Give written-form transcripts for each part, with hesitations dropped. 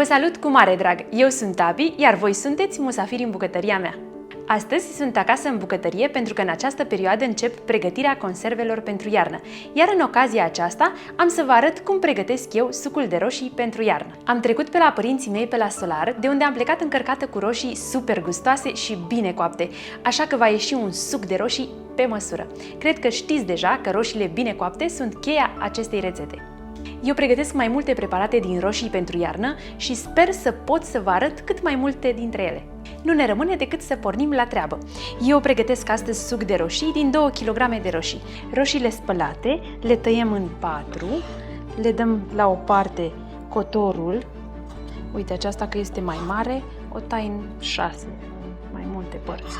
Vă salut cu mare drag! Eu sunt Abi, iar voi sunteți musafiri în bucătăria mea. Astăzi sunt acasă în bucătărie pentru că în această perioadă încep pregătirea conservelor pentru iarnă, iar în ocazia aceasta am să vă arăt cum pregătesc eu sucul de roșii pentru iarnă. Am trecut pe la părinții mei pe la Solar, de unde am plecat încărcată cu roșii super gustoase și bine coapte, așa că va ieși un suc de roșii pe măsură. Cred că știți deja că roșiile bine coapte sunt cheia acestei rețete. Eu pregătesc mai multe preparate din roșii pentru iarnă și sper să pot să vă arăt cât mai multe dintre ele. Nu ne rămâne decât să pornim la treabă. Eu pregătesc astăzi suc de roșii din 2 kg de roșii. Roșiile spălate le tăiem în 4, le dăm la o parte cotorul. Uite, aceasta că este mai mare, o tai în 6, mai multe părți.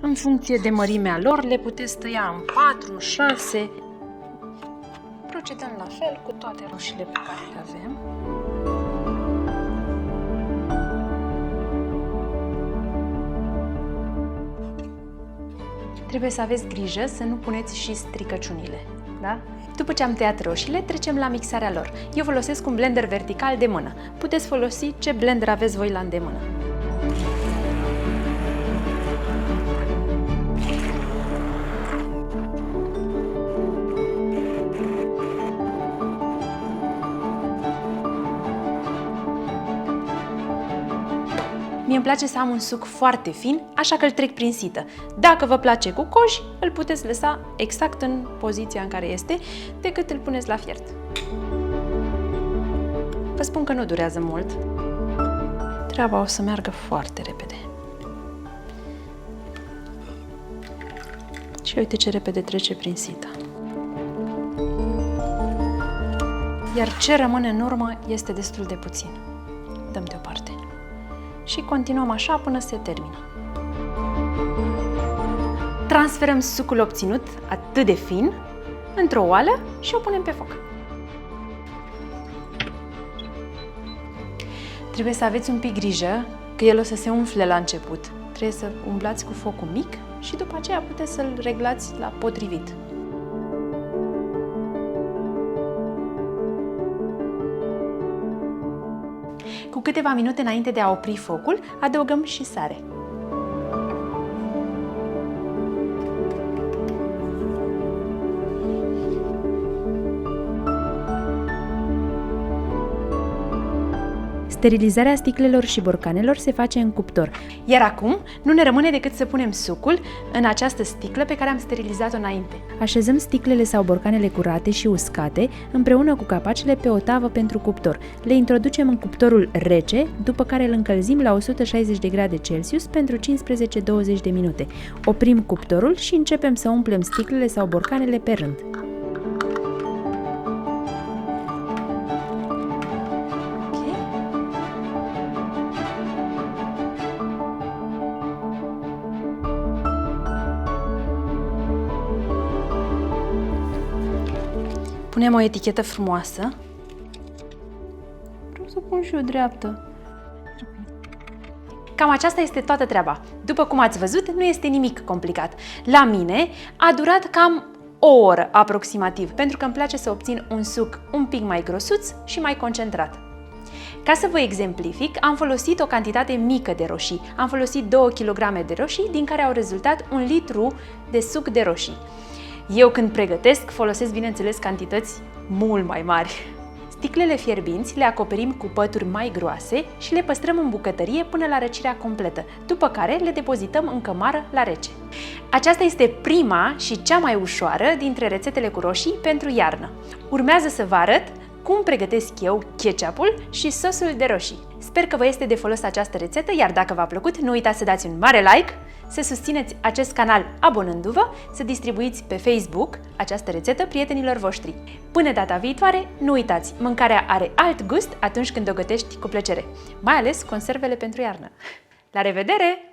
În funcție de mărimea lor, le puteți tăia în 4, 6. Procedăm la fel cu toate roșiile pe care le avem. Trebuie să aveți grijă să nu puneți și stricăciunile, da? După ce am tăiat roșiile, trecem la mixarea lor. Eu folosesc un blender vertical de mână. Puteți folosi ce blender aveți voi la îndemână. Mie îmi place să am un suc foarte fin, așa că îl trec prin sită. Dacă vă place cu coji, îl puteți lăsa exact în poziția în care este, decât îl puneți la fiert. Vă spun că nu durează mult. Treaba o să meargă foarte repede. Și uite ce repede trece prin sită. Iar ce rămâne în urmă este destul de puțin. Dăm deoparte. Și continuăm așa până se termină. Transferăm sucul obținut atât de fin într-o oală și o punem pe foc. Trebuie să aveți un pic grijă că el o să se umfle la început. Trebuie să umblați cu focul mic și după aceea puteți să-l reglați la potrivit. Cu câteva minute înainte de a opri focul, adăugăm și sare. Sterilizarea sticlelor și borcanelor se face în cuptor. Iar acum nu ne rămâne decât să punem sucul în această sticlă pe care am sterilizat-o înainte. Așezăm sticlele sau borcanele curate și uscate împreună cu capacele pe o tavă pentru cuptor. Le introducem în cuptorul rece, după care îl încălzim la 160 de grade Celsius pentru 15-20 de minute. Oprim cuptorul și începem să umplem sticlele sau borcanele pe rând. Punem o etichetă frumoasă. Vreau să pun și o dreaptă. Cam aceasta este toată treaba. După cum ați văzut, nu este nimic complicat. La mine a durat cam o oră aproximativ, pentru că îmi place să obțin un suc un pic mai grosuț și mai concentrat. Ca să vă exemplific, am folosit o cantitate mică de roșii. Am folosit 2 kg de roșii, din care au rezultat 1 litru de suc de roșii. Eu când pregătesc, folosesc bineînțeles cantități mult mai mari. Sticlele fierbinți le acoperim cu pături mai groase și le păstrăm în bucătărie până la răcirea completă, după care le depozităm în cămară la rece. Aceasta este prima și cea mai ușoară dintre rețetele cu roșii pentru iarnă. Urmează să vă arăt cum pregătesc eu ketchupul și sosul de roșii. Sper că vă este de folos această rețetă, iar dacă v-a plăcut, nu uitați să dați un mare like, să susțineți acest canal abonându-vă, să distribuiți pe Facebook această rețetă prietenilor voștri. Până data viitoare, nu uitați, mâncarea are alt gust atunci când o gătești cu plăcere, mai ales conservele pentru iarnă. La revedere!